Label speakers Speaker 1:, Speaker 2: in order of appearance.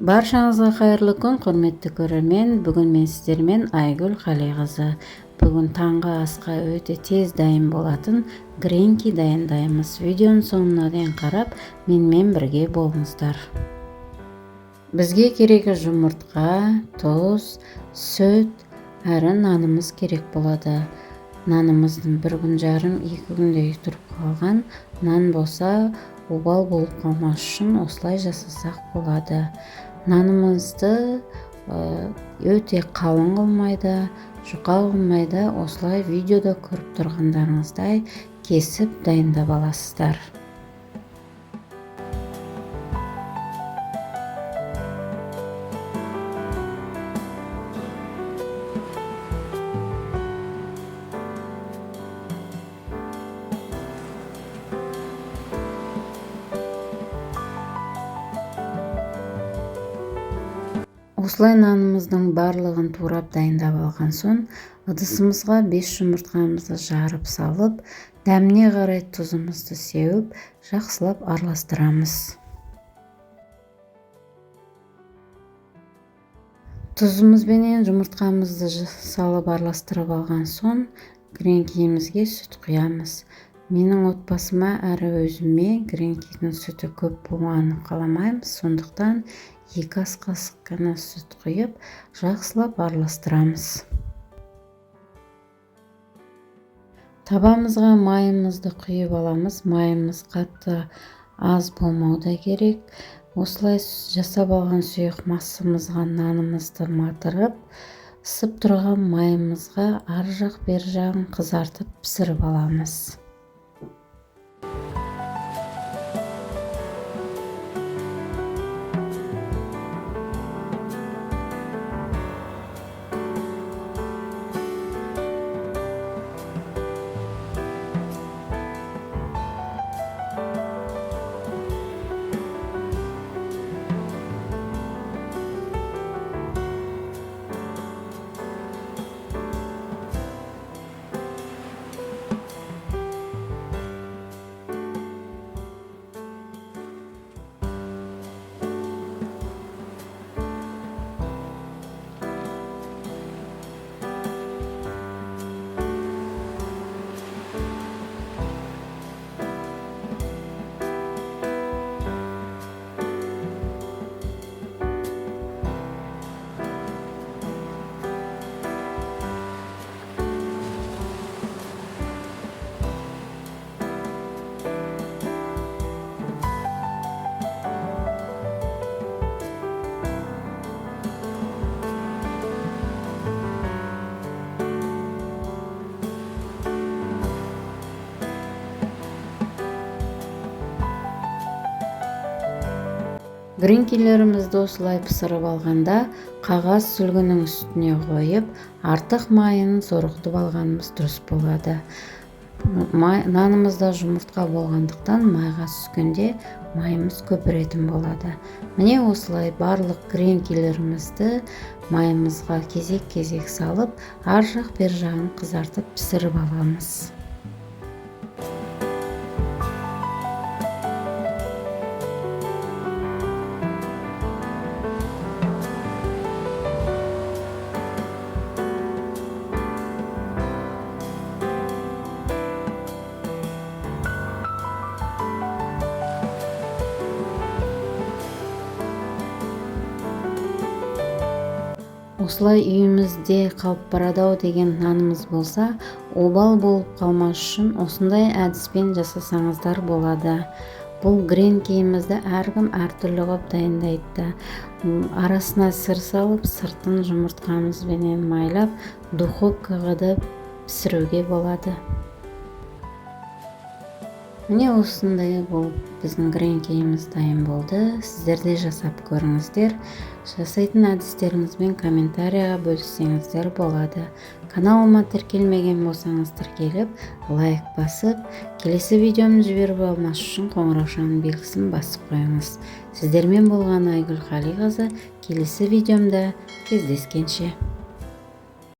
Speaker 1: Баршаңызға қайырлы күн, құрметті көрермен. Бүгін мен сіздермен Айгүл Қалиқызы. Бүгін таңғы асқа өте тез дайын болатын гренки дайындаймыз. Видеоның соңына дейін қарап, менімен бірге болыңыздар. Бізге керегі жұмыртқа, тұз, сүт, әрі нанымыз керек болады. Нанымыздың 1 күн жарым, 2 күндей тұрып қалған нан болса, обал болып қалмас үшін осылай жасасақ болады. Нанымызды өте қалың қылмайды, жұқа қылмайды, осылай видеода көріп тұрғандарыңыздай кесіп дайындап аласыздар. Осылай нанымыздың барлығын турап дайындап алған соң, ыдысымызға 5 жұмыртқамызды жарып салып, дәміне қарай тұзымызды сеуіп, жақсылап араластырамыз. Тұзымызбенен жұмыртқамызды салып араластырып алған соң, гренкиімізге сүт құямыз. Менің отбасыма әрі өзіме гренкидің сүті көп болғанын қаламаймыз, сондықтан 2 ас қасық қана сүт құйып, жақсылап араластырамыз. Табамызға майымызды құйып аламыз. Майымыз қатты аз болмауы керек. Осылай жасап алған сұйық массамызға нанымызды матырып, ысып тұрған майымызға ар жақ бер жағын қызартып пісіріп аламыз. Гренкилерімізді осылай пісіріп алғанда, қағаз сүлгінің үстіне қойып, артық майын сорғытып алғанымыз дұрыс болады. Нанымызда жұмыртқа болғандықтан майға түскенде майымыз көпіретін болады. Міне осылай барлық гренкилерімізді майымызға кезек-кезек салып, ар жақ бер жағын қызартып пісіріп аламыз. Осылай үйімізде қалып барады деген нанымыз болса, обал болып қалмас үшін осындай әдіспен жасасаңыздар болады. Бұл гренкиімізді әркім әртүрлі қылып дайындайды. Арасына сыр салып, сыртын жұмыртқамызбенен майлап, духовкаға да пісіруге болады. Міне осындай болып біздің гренкиіміз дайын болды. Сіздер де жасап көріңіздер. Жасайтын әдістеріңізбен комментарияға бөліссеңіздер болады. Каналыма тіркелмеген болсаңыз тіркеліп, лайк басып, келесі видеомды жіберіп алмас үшін қоңыраушаның белгісін басып қойыңыз. Сіздермен болған Айгүл Қалиқызы. Келесі видеомда кездескенше.